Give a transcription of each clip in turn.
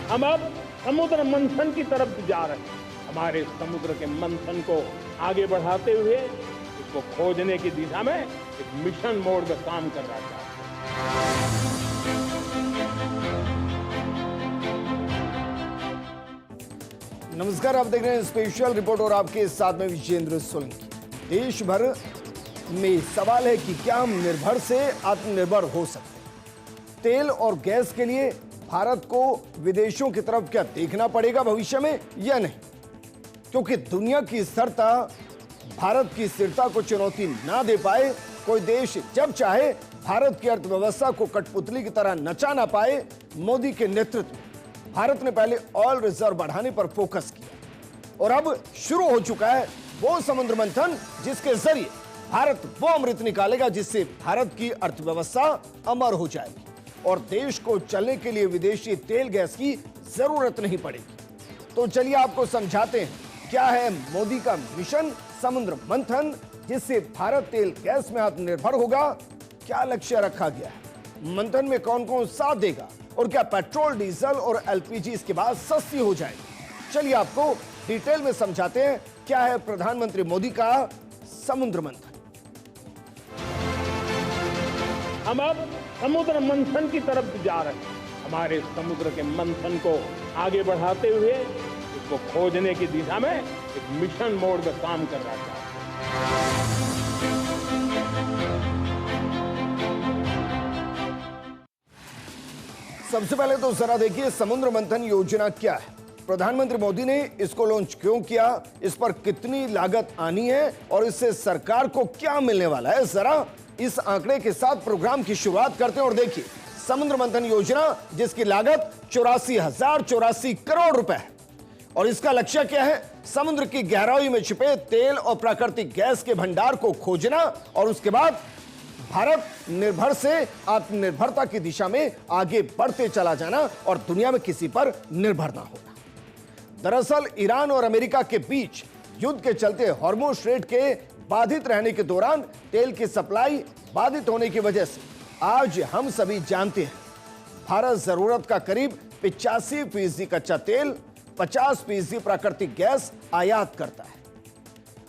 हम अब समुद्र मंथन की तरफ जा रहे हैं। हमारे समुद्र के मंथन को आगे बढ़ाते हुए इसको खोजने की दिशा में एक मिशन मोड में काम कर रहा है। नमस्कार, आप देख रहे हैं स्पेशल रिपोर्ट और आपके साथ में विजेंद्र सोलंकी। देश भर में सवाल है कि क्या हम निर्भर से आत्मनिर्भर हो सकते हैं। तेल और गैस के लिए भारत को विदेशों की तरफ क्या देखना पड़ेगा भविष्य में या नहीं, क्योंकि दुनिया की स्थिरता भारत की स्थिरता को चुनौती ना दे पाए। कोई देश जब चाहे भारत की अर्थव्यवस्था को कठपुतली की तरह नचा ना पाए। मोदी के नेतृत्व में भारत ने पहले ऑयल रिजर्व बढ़ाने पर फोकस किया और अब शुरू हो चुका है वो समुद्र मंथन जिसके जरिए भारत वो अमृत निकालेगा जिससे भारत की अर्थव्यवस्था अमर हो जाएगी और देश को चलने के लिए विदेशी तेल गैस की जरूरत नहीं पड़ेगी। तो चलिए आपको समझाते हैं क्या है मोदी का मिशन समुद्र मंथन जिससे भारत तेल गैस में आत्मनिर्भर होगा। क्या लक्ष्य रखा गया है, मंथन में कौन कौन साथ देगा और क्या पेट्रोल डीजल और एलपीजी इसके बाद सस्ती हो जाएगी। चलिए आपको डिटेल में समझाते हैं क्या है प्रधानमंत्री मोदी का समुद्र मंथन। हम अब समुद्र मंथन की तरफ जा रहे हैं। हमारे समुद्र के मंथन को आगे बढ़ाते हुए इसको खोजने की दिशा में एक मिशन मोड में काम कर रहा है। सबसे पहले तो जरा देखिए समुद्र मंथन योजना क्या है, प्रधानमंत्री मोदी ने इसको लॉन्च क्यों किया, इस पर कितनी लागत आनी है और इससे सरकार को क्या मिलने वाला है। जरा इस आंकड़े के साथ प्रोग्राम की शुरुआत करते हैं और देखिए समुद्र मंथन योजना जिसकी लागत 84,084 करोड़ रुपए है और इसका लक्ष्य क्या है, समुद्र की गहराई में छिपे तेल और प्राकृतिक गैस के भंडार को खोजना और उसके बाद भारत निर्भर से आत्मनिर्भरता की दिशा में आगे बढ़ते चला जाना और दुनिया में किसी पर निर्भर ना होना। दरअसल ईरान और अमेरिका के बीच युद्ध के चलते हॉर्मुज़ स्ट्रेट के बाधित रहने के दौरान तेल की सप्लाई बाधित होने की वजह से आज हम सभी जानते हैं भारत जरूरत का करीब 85% कच्चा तेल 50% प्राकृतिक गैस आयात करता है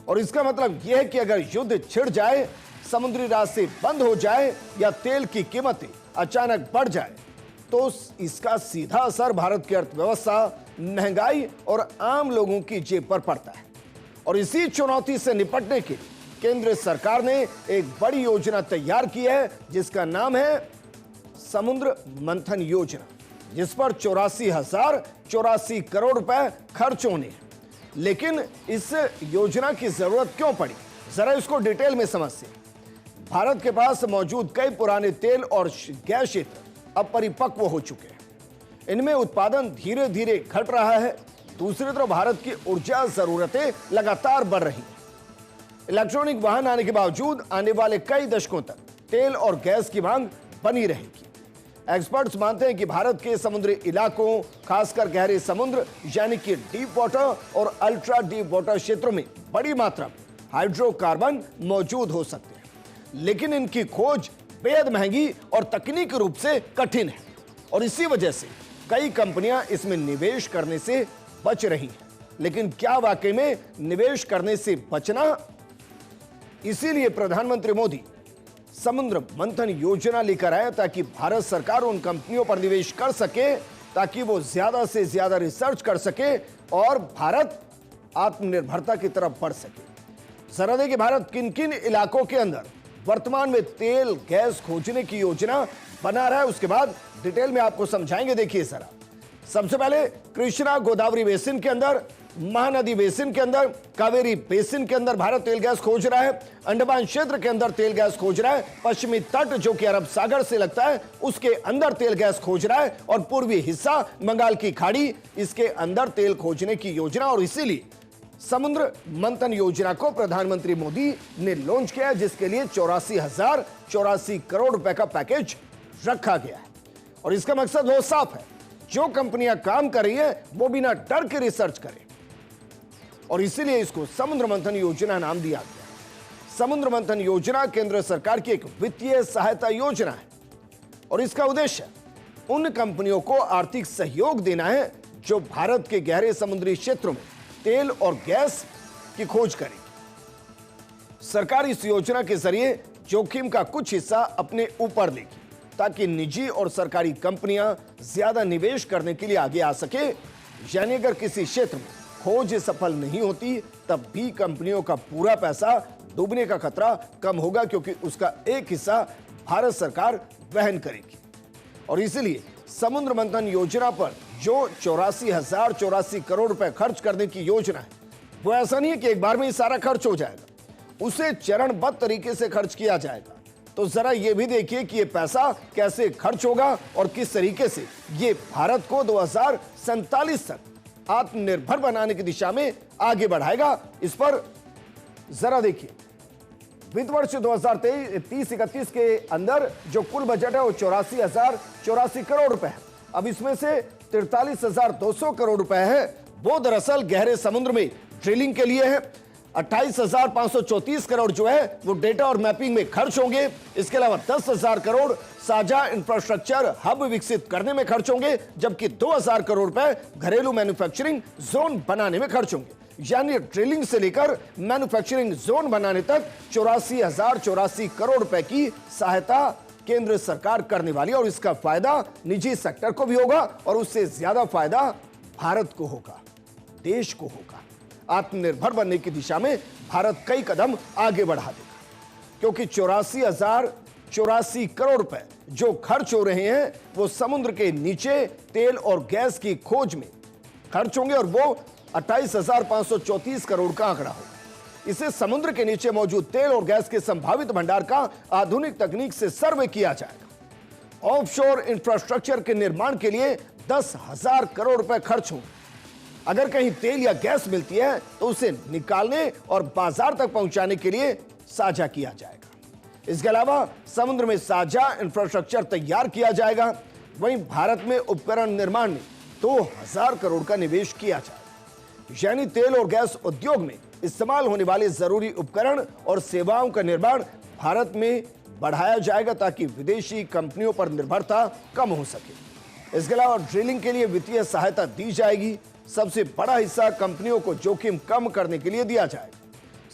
और इसका मतलब यह है कि अगर युद्ध छिड़ जाए, समुद्री रास्ते बंद हो जाए या तेल की कीमतें अचानक बढ़ जाए तो इसका सीधा असर भारत की अर्थव्यवस्था, महंगाई और आम लोगों की जेब पर पड़ता है। और इसी चुनौती से निपटने के लिए केंद्र सरकार ने एक बड़ी योजना तैयार की है जिसका नाम है समुद्र मंथन योजना, जिस पर 84,084 करोड़ रुपए खर्च होने हैं। लेकिन इस योजना की जरूरत क्यों पड़ी, जरा इसको डिटेल में समझते हैं। भारत के पास मौजूद कई पुराने तेल और गैस क्षेत्र अब परिपक्व हो चुके हैं, इनमें उत्पादन धीरे धीरे घट रहा है। दूसरी तरफ भारत की ऊर्जा जरूरतें लगातार बढ़ रही हैं। इलेक्ट्रॉनिक वाहन आने के बावजूद आने वाले कई दशकों तक तेल और गैस की मांग बनी रहेगी। एक्सपर्ट्स मानते हैं कि भारत के समुद्री इलाकों, खासकर गहरे समुद्र यानी कि डीप वाटर और अल्ट्रा डीप वाटर क्षेत्रों में बड़ी मात्रा में हाइड्रोकार्बन मौजूद हो सकते हैं, लेकिन इनकी खोज बेहद महंगी और तकनीकी रूप से कठिन है और इसी वजह से कई कंपनियां इसमें निवेश करने से बच रही हैं। लेकिन क्या वाकई में निवेश करने से बचना, इसीलिए प्रधानमंत्री मोदी समुद्र मंथन योजना लेकर आए ताकि भारत सरकार उन कंपनियों पर निवेश कर सके ताकि वो ज्यादा से ज्यादा रिसर्च कर सके और भारत आत्मनिर्भरता की तरफ बढ़ सके। जरा देखिए भारत किन किन इलाकों के अंदर वर्तमान में तेल गैस खोजने की योजना बना रहा है, उसके बाद डिटेल में आपको समझाएंगे। देखिए जरा, सबसे पहले कृष्णा गोदावरी बेसिन के अंदर, महानदी बेसिन के अंदर, कावेरी बेसिन के अंदर भारत तेल गैस खोज रहा है। अंडमान क्षेत्र के अंदर तेल गैस खोज रहा है। पश्चिमी तट जो कि अरब सागर से लगता है उसके अंदर तेल गैस खोज रहा है और पूर्वी हिस्सा बंगाल की खाड़ी, इसके अंदर तेल खोजने की योजना। और इसीलिए समुद्र मंथन योजना को प्रधानमंत्री मोदी ने लॉन्च किया, जिसके लिए 84,084 करोड़ रुपए का पैकेज रखा गया है। और इसका मकसद बहुत साफ है, जो कंपनियां काम कर रही है वो बिना डर के रिसर्च करें और इसीलिए इसको समुद्र मंथन योजना नाम दिया गया। समुद्र मंथन योजना केंद्र सरकार की एक वित्तीय सहायता योजना है और इसका उद्देश्य उन कंपनियों को आर्थिक सहयोग देना है जो भारत के गहरे समुद्री क्षेत्रों में तेल और गैस की खोज करेगी। सरकार इस योजना के जरिए जोखिम का कुछ हिस्सा अपने ऊपर लेगी ताकि निजी और सरकारी कंपनियां ज्यादा निवेश करने के लिए आगे आ सके। यानी अगर किसी क्षेत्र में खोज सफल नहीं होती तब भी कंपनियों का पूरा पैसा डूबने का खतरा कम होगा, क्योंकि उसका एक हिस्सा भारत सरकार वहन करेगी। और इसलिए समुद्र मंथन योजना पर जो 84,084 करोड़ रुपए खर्च करने की योजना है, वो ऐसा नहीं है कि एक बार में ही सारा खर्च हो जाएगा, उसे चरणबद्ध तरीके से खर्च किया जाएगा। तो जरा ये भी देखिए कि ये पैसा कैसे खर्च होगा और किस तरीके से ये भारत को 2047 तक आत्मनिर्भर बनाने की दिशा में आगे बढ़ाएगा। इस पर जरा देखिए, वित्त वर्ष 2023-31 के अंदर जो कुल बजट है वो 84,084 करोड़ रुपए है। अब इसमें से 43,200 करोड़ रुपए है वो दरअसल गहरे समुद्र में ड्रिलिंग के लिए है। 28,534 करोड़ जो है वो डेटा और मैपिंग में खर्च होंगे। इसके अलावा 10,000 करोड़ साझा इंफ्रास्ट्रक्चर हब विकसित करने में खर्च होंगे, जबकि 2,000 करोड़ रुपए घरेलू मैन्युफैक्चरिंग जोन बनाने में खर्च होंगे। यानी ड्रिलिंग से लेकर मैन्युफैक्चरिंग जोन बनाने तक 84,084 करोड़ रुपए की सहायता केंद्र सरकार करने वाली है। और इसका फायदा निजी सेक्टर को भी होगा और उससे ज्यादा फायदा भारत को होगा, देश को होगा। आत्मनिर्भर बनने की दिशा में भारत कई कदम आगे बढ़ा देगा, क्योंकि 84,084 करोड़ रुपए जो खर्च हो रहे हैं वो समुद्र के नीचे तेल और गैस की खोज में खर्च होंगे और वो 28,534 करोड़ का आंकड़ा होगा। इसे समुद्र के नीचे मौजूद तेल और गैस के संभावित भंडार का आधुनिक तकनीक से सर्वे किया जाएगा। ऑफशोर इंफ्रास्ट्रक्चर के निर्माण के लिए 10,000 करोड़ रुपए खर्च होंगे। अगर कहीं तेल या गैस मिलती है तो उसे निकालने और बाजार तक पहुंचाने के लिए साझा किया जाएगा। इसके अलावा समुद्र में साझा इंफ्रास्ट्रक्चर तैयार किया जाएगा। वहीं भारत में उपकरण निर्माण में 2,000 करोड़ का निवेश किया जाएगा। यानी तेल और गैस उद्योग में इस्तेमाल होने वाले जरूरी उपकरण और सेवाओं का निर्माण भारत में बढ़ाया जाएगा ताकि विदेशी कंपनियों पर निर्भरता कम हो सके। इसके अलावा ड्रिलिंग के लिए वित्तीय सहायता दी जाएगी। सबसे बड़ा हिस्सा कंपनियों को जोखिम कम करने के लिए दिया जाएगा।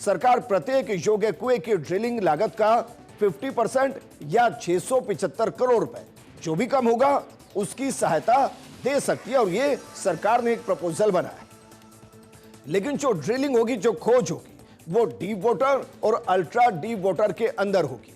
सरकार प्रत्येक योग्य कुएं की ड्रिलिंग लागत का 50% या 675 करोड़ रुपए जो भी कम होगा उसकी सहायता दे सकती है। और ये सरकार ने एक प्रपोजल बनाया। लेकिन जो ड्रिलिंग होगी, जो खोज होगी, वो डीप वाटर और अल्ट्रा डीप वाटर के अंदर होगी।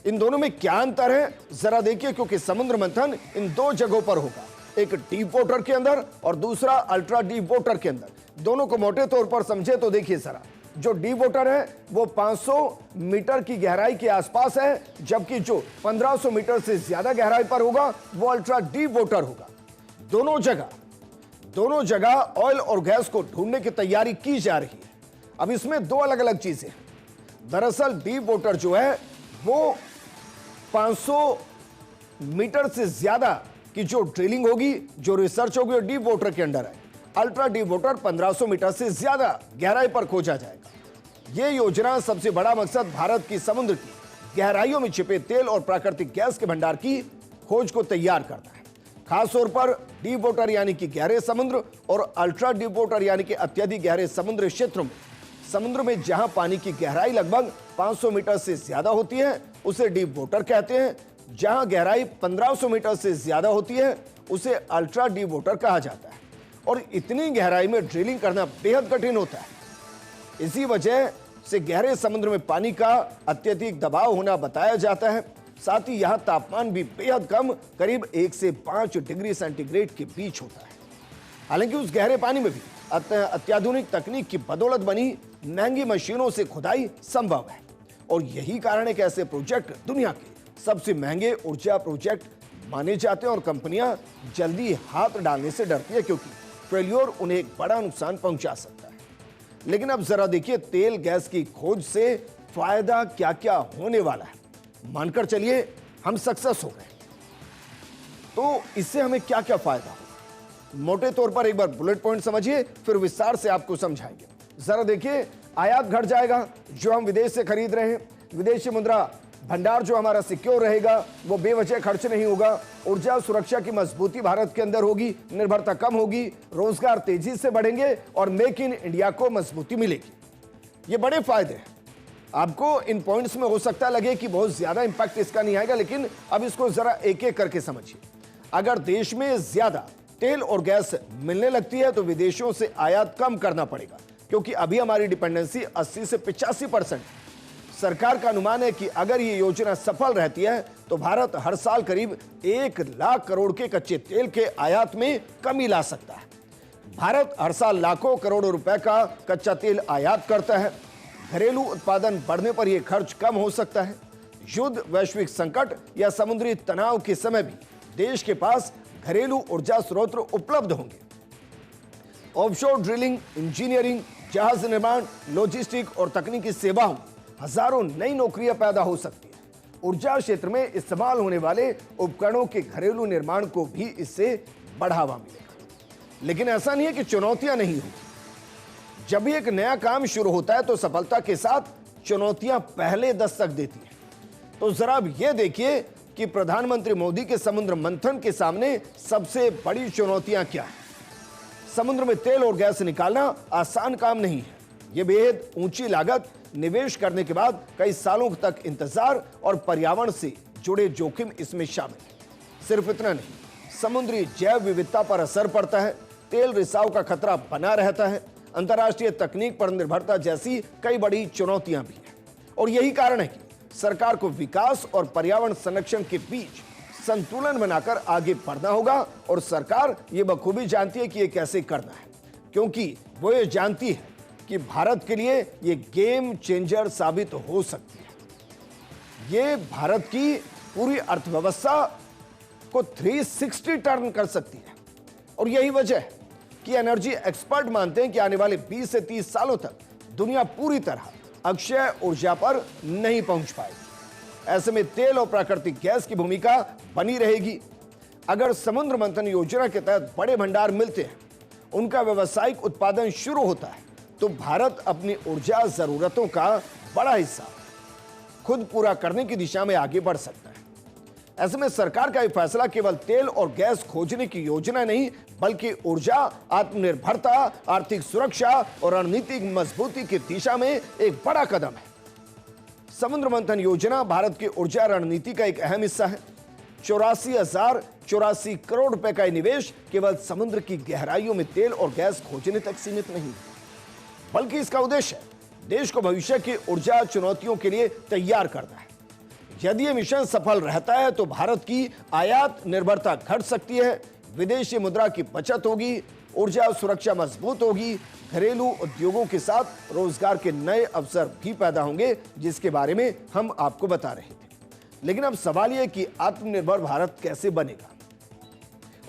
इन दोनों में क्या अंतर है जरा देखिए, क्योंकि समुद्र मंथन इन दो जगहों पर होगा, एक डीप वाटर के अंदर और दूसरा अल्ट्रा डीप वाटर के अंदर। दोनों को मोटे तौर पर समझे तो देखिए जरा, जो डीप वाटर है वो 500 मीटर की गहराई के आसपास है, जबकि जो 1500 मीटर से ज्यादा गहराई पर होगा वो अल्ट्रा डीप वाटर होगा। दोनों जगह ऑयल और गैस को ढूंढने की तैयारी की जा रही है। अब इसमें दो अलग अलग चीजें हैं। दरअसल डीप वाटर जो है वो 500 मीटर से ज्यादा की जो ड्रिलिंग होगी, जो रिसर्च होगी, वो डीप वाटर के अंडर है। अल्ट्रा डीप वाटर 1500 मीटर से ज्यादा गहराई पर खोजा जाएगा। यह योजना सबसे बड़ा मकसद भारत की समुद्र की गहराइयों में छिपे तेल और प्राकृतिक गैस के भंडार की खोज को तैयार करता है। खास तौर पर डीप वाटर यानी कि गहरे समुद्र और अल्ट्रा डीप वाटर यानी कि अत्यधिक गहरे समुद्री क्षेत्रों में, समुद्र में जहां पानी की गहराई लगभग 500 मीटर से ज्यादा होती है उसे डीप वाटर कहते हैं। जहां गहराई 1500 मीटर से ज्यादा होती है उसे अल्ट्रा डीप वाटर कहा जाता है। और इतनी गहराई में ड्रिलिंग करना बेहद कठिन होता है। इसी वजह से गहरे समुद्र में पानी का अत्यधिक दबाव होना बताया जाता है। साथ ही यहां तापमान भी बेहद कम, करीब 1 से 5 डिग्री सेंटीग्रेड के बीच होता है। हालांकि उस गहरे पानी में भी अत्याधुनिक तकनीक की बदौलत बनी महंगी मशीनों से खुदाई संभव है। और यही कारण है कि ऐसे प्रोजेक्ट दुनिया के सबसे महंगे ऊर्जा प्रोजेक्ट माने जाते हैं और कंपनियां जल्दी हाथ डालने से डरती है, क्योंकि फेल्योर उन्हें एक बड़ा नुकसान पहुंचा सकता है। लेकिन अब जरा देखिए तेल गैस की खोज से फायदा क्या क्या होने वाला है। मानकर चलिए हम सक्सेस हो गए तो इससे हमें क्या क्या फायदा होगा, मोटे तौर पर एक बार बुलेट पॉइंट समझिए, फिर विस्तार से आपको समझाएंगे। जरा देखिए, आयात घट जाएगा, जो हम विदेश से खरीद रहे हैं, विदेशी मुद्रा भंडार जो हमारा सिक्योर रहेगा, वो बेवजह खर्च नहीं होगा, ऊर्जा सुरक्षा की मजबूती भारत के अंदर होगी, निर्भरता कम होगी, रोजगार तेजी से बढ़ेंगे और मेक इन इंडिया को मजबूती मिलेगी। ये बड़े फायदे हैं। आपको इन पॉइंट्स में हो सकता लगे कि बहुत ज्यादा इंपैक्ट इसका नहीं आएगा, लेकिन अब इसको जरा एक एक करके समझिए। अगर देश में ज्यादा तेल और गैस मिलने लगती है तो विदेशों से आयात कम करना पड़ेगा, क्योंकि अभी हमारी डिपेंडेंसी 80 से 85%। सरकार का अनुमान है कि अगर ये योजना सफल रहती है तो भारत हर साल करीब 1 लाख करोड़ के कच्चे तेल के आयात में कमी ला सकता है। भारत हर साल लाखों करोड़ों रुपए का कच्चा तेल आयात करता है। घरेलू उत्पादन बढ़ने पर यह खर्च कम हो सकता है। युद्ध, वैश्विक संकट या समुद्री तनाव के समय भी देश के पास घरेलू ऊर्जा स्रोत उपलब्ध होंगे। ऑफशोर ड्रिलिंग, इंजीनियरिंग, जहाज निर्माण, लॉजिस्टिक और तकनीकी सेवाओं हजारों नई नौकरियां पैदा हो सकती है। ऊर्जा क्षेत्र में इस्तेमाल होने वाले उपकरणों के घरेलू निर्माण को भी इससे बढ़ावा मिलेगा। लेकिन ऐसा नहीं है कि चुनौतियां नहीं होंगी। जब भी एक नया काम शुरू होता है तो सफलता के साथ चुनौतियां पहले दस्तक देती हैं। तो जरा अब यह देखिए कि प्रधानमंत्री मोदी के समुद्र मंथन के सामने सबसे बड़ी चुनौतियां क्या हैं। समुद्र में तेल और गैस निकालना आसान काम नहीं है। यह बेहद ऊंची लागत, निवेश करने के बाद कई सालों तक इंतजार और पर्यावरण से जुड़े जोखिम इसमें शामिल है। सिर्फ इतना नहीं, समुद्री जैव विविधता पर असर पड़ता है, तेल रिसाव का खतरा बना रहता है, अंतर्राष्ट्रीय तकनीक पर निर्भरता जैसी कई बड़ी चुनौतियां भी हैं। और यही कारण है कि सरकार को विकास और पर्यावरण संरक्षण के बीच संतुलन बनाकर आगे बढ़ना होगा। और सरकार ये बखूबी जानती है कि ये कैसे करना है, क्योंकि वो ये जानती है कि भारत के लिए ये गेम चेंजर साबित हो सकती है। ये भारत की पूरी अर्थव्यवस्था को 360 टर्न कर सकती है। और यही वजह है कि एनर्जी एक्सपर्ट मानते हैं कि आने वाले 20 से 30 सालों तक दुनिया पूरी तरह अक्षय ऊर्जा पर नहीं पहुंच पाएगी। ऐसे में तेल और प्राकृतिक गैस की भूमिका बनी रहेगी। अगर समुद्र मंथन योजना के तहत बड़े भंडार मिलते हैं, उनका व्यावसायिक उत्पादन शुरू होता है, तो भारत अपनी ऊर्जा जरूरतों का बड़ा हिस्सा खुद पूरा करने की दिशा में आगे बढ़ सकता है। ऐसे में सरकार का यह फैसला केवल तेल और गैस खोजने की योजना नहीं, बल्कि ऊर्जा, आत्मनिर्भरता, आर्थिक सुरक्षा और रणनीतिक मजबूती की दिशा में एक बड़ा कदम है। समुद्र मंथन योजना भारत की ऊर्जा रणनीति का एक अहम हिस्सा है। 84,084 करोड़ रुपए का निवेश केवल समुद्र की गहराइयों में तेल और गैस खोजने तक सीमित नहीं, बल्कि इसका उद्देश्य है देश को भविष्य की ऊर्जा चुनौतियों के लिए तैयार करना है। यदि यह मिशन सफल रहता है तो भारत की आयात निर्भरता घट सकती है, विदेशी मुद्रा की बचत होगी, ऊर्जा सुरक्षा मजबूत होगी, घरेलू उद्योगों के साथ रोजगार के नए अवसर भी पैदा होंगे, जिसके बारे में हम आपको बता रहे थे। लेकिन अब सवाल यह कि आत्मनिर्भर भारत कैसे बनेगा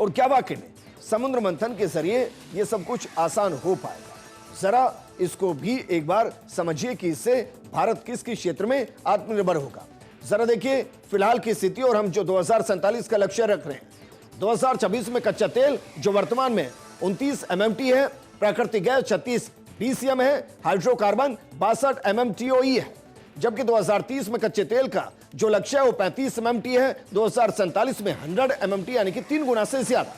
और क्या वाकई में समुद्र मंथन के जरिए यह सब कुछ आसान हो पाएगा। जरा इसको भी एक बार समझिए कि इससे भारत किस किस क्षेत्र में आत्मनिर्भर होगा। जरा देखिए फिलहाल की स्थिति और हम जो 2047 का लक्ष्य रख रहे हैं। 2026 में कच्चा तेल जो वर्तमान में 29 MMT है, प्राकृतिक गैस 36 BCM है, हाइड्रोकार्बन 62 MMTOE है। जबकि 2030 में कच्चे तेल का जो लक्ष्य है वो 35 MMT है, 2047 में 100 MMT यानी कि 3 गुना से ज्यादा।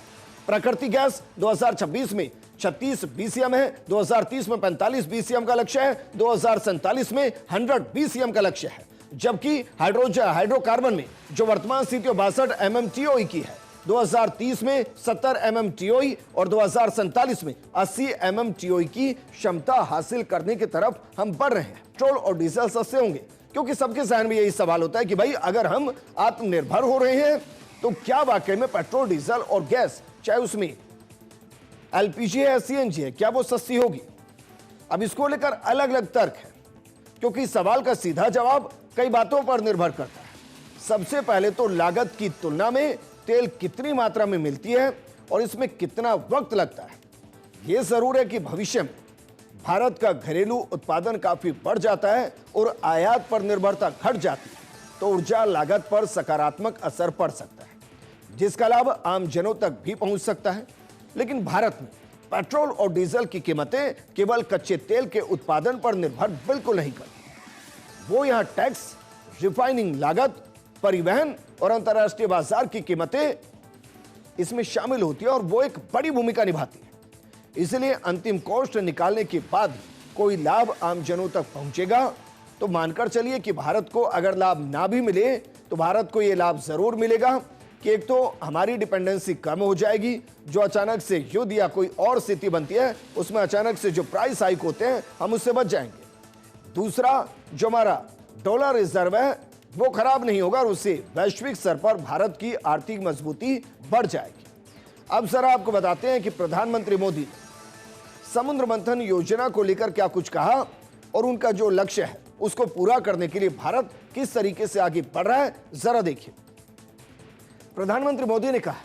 प्राकृतिक गैस 2026 में 36 BCM है, 2030 में 45 BCM का लक्ष्य है, 2047 में 100 BCM का लक्ष्य है। जबकि हाइड्रोकार्बन में जो वर्तमान स्थिति 62 MMTOE की है, 2030 में 70 MMTOE और 2047 में 80 MMTOE की क्षमता हासिल करने की तरफ हम बढ़ रहे हैं। पेट्रोल और डीजल सस्ते होंगे, क्योंकि सबके जहन में यही सवाल होता है कि भाई अगर हम आत्मनिर्भर हो रहे हैं तो क्या वाकई में पेट्रोल, डीजल और गैस, चाहे उसमें LPG है, CNG है, क्या वो सस्ती होगी? अब इसको लेकर अलग अलग तर्क है, क्योंकि सवाल का सीधा जवाब कई बातों पर निर्भर करता है। सबसे पहले तो लागत की तुलना में तेल कितनी मात्रा में मिलती है और इसमें कितना वक्त लगता है। यह जरूर है कि भविष्य में भारत का घरेलू उत्पादन काफी बढ़ जाता है और आयात पर निर्भरता घट जाती है, तो ऊर्जा लागत पर सकारात्मक असर पड़ सकता है, जिसका लाभ आम जनों तक भी पहुंच सकता है। लेकिन भारत में पेट्रोल और डीजल की कीमतें केवल कच्चे तेल के उत्पादन पर निर्भर बिल्कुल नहीं करती। वो यहां टैक्स, रिफाइनिंग लागत, परिवहन और अंतर्राष्ट्रीय बाजार की कीमतें इसमें शामिल होती है और वो एक बड़ी भूमिका निभाती है। इसलिए अंतिम कॉस्ट निकालने के बाद कोई लाभ आमजनों तक पहुंचेगा तो मानकर चलिए कि भारत को अगर लाभ ना भी मिले तो भारत को यह लाभ जरूर मिलेगा कि एक तो हमारी डिपेंडेंसी कम हो जाएगी, जो अचानक से युद्ध या कोई और स्थिति बनती है उसमें अचानक से जो प्राइस हाइक होते हैं हम उससे बच जाएंगे। दूसरा, जो हमारा डॉलर रिजर्व है वो खराब नहीं होगा और उससे वैश्विक स्तर पर भारत की आर्थिक मजबूती बढ़ जाएगी। अब जरा आपको बताते हैं कि प्रधानमंत्री मोदी ने समुद्र मंथन योजना को लेकर क्या कुछ कहा और उनका जो लक्ष्य है उसको पूरा करने के लिए भारत किस तरीके से आगे बढ़ रहा है, जरा देखिए। प्रधानमंत्री मोदी ने कहा,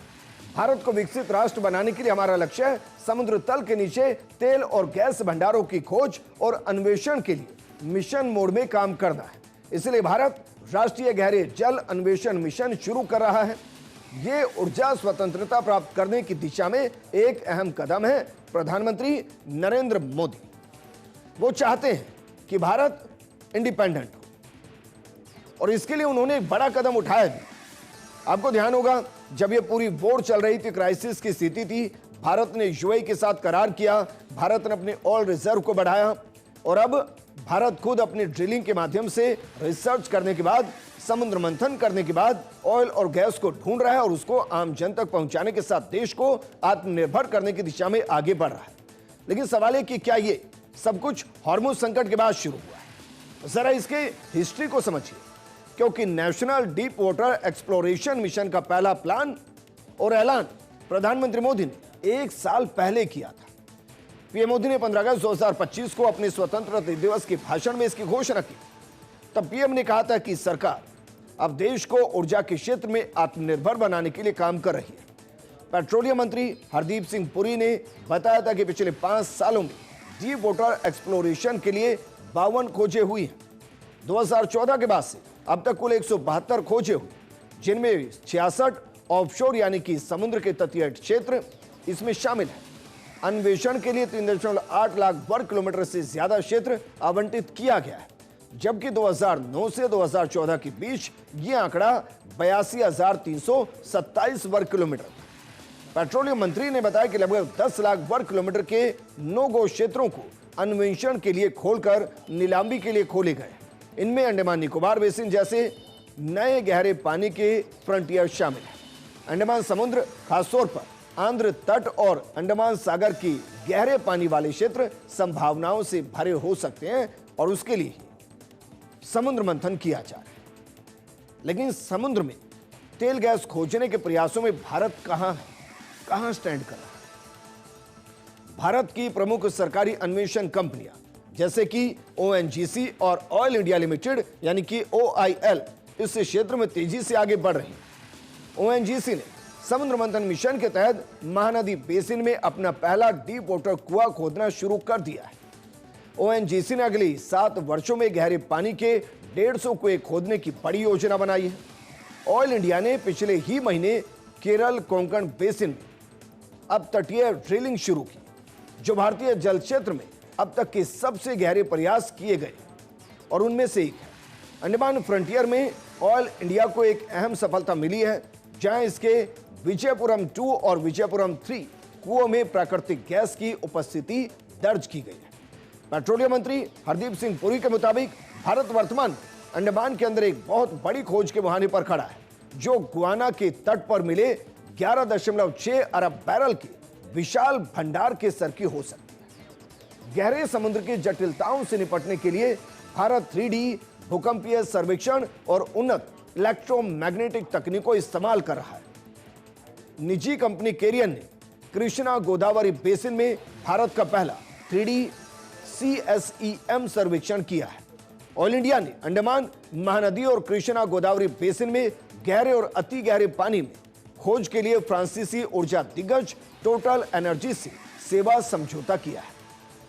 भारत को विकसित राष्ट्र बनाने के लिए हमारा लक्ष्य है समुद्र तल के नीचे तेल और गैस भंडारों की खोज और अन्वेषण के लिए मिशन मोड में काम करना है। इसलिए भारत राष्ट्रीय गहरे जल अन्वेषण मिशन शुरू कर रहा है। ये ऊर्जा स्वतंत्रता प्राप्त करने की दिशा में एक अहम कदम है। प्रधानमंत्री नरेंद्र मोदी वो चाहते हैं कि भारत इंडिपेंडेंट हो और इसके लिए उन्होंने एक बड़ा कदम उठाया भी। आपको ध्यान होगा जब ये पूरी वॉर चल रही थी, क्राइसिस की स्थिति थी, भारत ने यूएई के साथ करार किया, भारत ने अपने ऑयल रिजर्व को बढ़ाया और अब भारत खुद अपनी ड्रिलिंग के माध्यम से रिसर्च करने के बाद, समुद्र मंथन करने के बाद ऑयल और गैस को ढूंढ रहा है और उसको आम जन तक पहुंचाने के साथ देश को आत्मनिर्भर करने की दिशा में आगे बढ़ रहा है। लेकिन सवाल है कि क्या ये सब कुछ हॉर्मुज संकट के बाद शुरू हुआ है? जरा इसके हिस्ट्री को समझिए, क्योंकि national deep water exploration mission का पहला प्लान और ऐलान प्रधानमंत्री मोदी ने 1 साल पहले किया था। पीएम मोदी ने 15 अगस्त 2025 को अपने स्वतंत्रता दिवस के भाषण में इसकी घोषणा की। तब पीएम ने कहा था कि सरकार अब देश को ऊर्जा के क्षेत्र में आत्मनिर्भर बनाने के लिए काम कर रही है। पेट्रोलियम मंत्री हरदीप सिंह पुरी ने बताया था कि पिछले 5 सालों में डीप वाटर एक्सप्लोरेशन के लिए 52 खोजें हुई हैं। 2014 के बाद से अब तक कुल 172 खोजें हुई, जिनमें 66 ऑफशोर यानी कि समुद्र के तटीय क्षेत्र इसमें शामिल है। अन्वेषण के लिए 3.8 लाख वर्ग किलोमीटर से ज्यादा क्षेत्र आवंटित किया गया है, जबकि 2009 से 2014 के बीच यह आंकड़ा 82,327 वर्ग किलोमीटर था। पेट्रोलियम मंत्री ने बताया कि लगभग 10 लाख वर्ग किलोमीटर के नो गो क्षेत्रों को अन्वेषण के लिए खोलकर नीलामी के लिए खोले गए। इनमें अंडमान निकोबार बेसिन जैसे नए गहरे पानी के फ्रंटियर शामिल है। अंडमान समुद्र, खासतौर पर आंध्र तट और अंडमान सागर की गहरे पानी वाले क्षेत्र संभावनाओं से भरे हो सकते हैं और उसके लिए समुद्र मंथन किया जा रहा है। लेकिन समुद्र में तेल गैस खोजने के प्रयासों में भारत कहां स्टैंड कर रहा है? भारत की प्रमुख सरकारी अन्वेषण कंपनियां जैसे कि ओएनजीसी और ऑयल इंडिया लिमिटेड यानी कि ओआईएल इस क्षेत्र में तेजी से आगे बढ़ रही है। ओएनजीसी ने समुद्र मंथन मिशन के तहत महानदी बेसिन में अपना पहला डीप वाटर कुआं खोदना शुरू कर दिया है। ओएनजीसी ने अगले 7 वर्षों में गहरे पानी के 150 कुएं खोदने की बड़ी योजना बनाई है। ऑयल इंडिया ने पिछले ही महीने केरल कोंकण बेसिन में अब तटीय ड्रिलिंग शुरू की, जो भारतीय जल क्षेत्र में अब तक के सबसे गहरे प्रयास किए गए और उनमें से एक है। अंडमान फ्रंटियर में ऑयल इंडिया को एक अहम सफलता मिली है, जहां इसके विजयपुरम 2 और विजयपुरम 3 कुओं में प्राकृतिक गैस की उपस्थिति दर्ज की गई है। पेट्रोलियम मंत्री हरदीप सिंह पुरी के मुताबिक भारत वर्तमान में अंडमान के अंदर एक बहुत बड़ी खोज के मुहाने पर खड़ा है, जो गुआना के तट पर मिले 11.6 अरब बैरल के विशाल भंडार के स्तर की हो सकती है। गहरे समुद्र की जटिलताओं से निपटने के लिए भारत 3D भूकंपीय सर्वेक्षण और उन्नत इलेक्ट्रोमैग्नेटिक तकनीकों इस्तेमाल कर रहा है। निजी कंपनी केरियन ने कृष्णा गोदावरी बेसिन में भारत का पहला 3D CSEM सर्वेक्षण किया है। ऑयल इंडिया ने अंडमान महानदी और कृष्णा गोदावरी बेसिन में गहरे और अति गहरे पानी में खोज के लिए फ्रांसीसी ऊर्जा दिग्गज टोटल एनर्जी से सेवा समझौता किया है।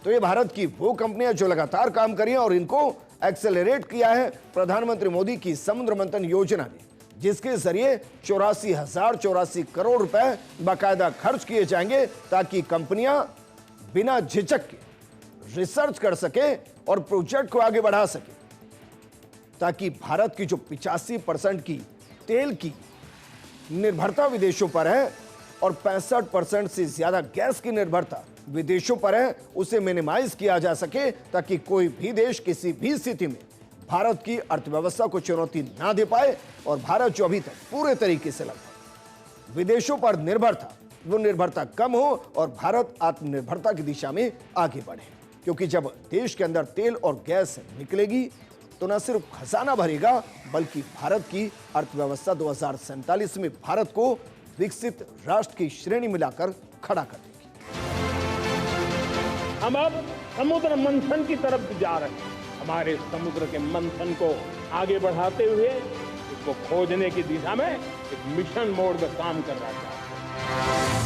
तो ये भारत की वो कंपनियां जो लगातार काम करी हैं और इनको एक्सेलरेट किया है प्रधानमंत्री मोदी की समुद्र मंथन योजना ने, जिसके जरिए 84,084 करोड़ रुपए बाकायदा खर्च किए जाएंगे ताकि कंपनियां बिना झिझक के रिसर्च कर सके और प्रोजेक्ट को आगे बढ़ा सके। ताकि भारत की जो 85% की तेल की निर्भरता विदेशों पर है और 65% से ज्यादा गैस की निर्भरता विदेशों पर है, उसे मिनिमाइज किया जा सके ताकि कोई भी देश किसी भी स्थिति में भारत की अर्थव्यवस्था को चुनौती ना दे पाए और भारत जो अभी तक पूरे तरीके से लगभग विदेशों पर निर्भर था, वो निर्भरता कम हो और भारत आत्मनिर्भरता की दिशा में आगे बढ़े। क्योंकि जब देश के अंदर तेल और गैस निकलेगी तो न सिर्फ खजाना भरेगा बल्कि भारत की अर्थव्यवस्था 2047 में भारत को विकसित राष्ट्र की श्रेणी में लाकर खड़ा कर देगी। हम अब समुद्र मंथन की तरफ जा रहे हैं। हमारे समुद्र के मंथन को आगे बढ़ाते हुए इसको खोजने की दिशा में एक मिशन मोड का काम कर रहा है।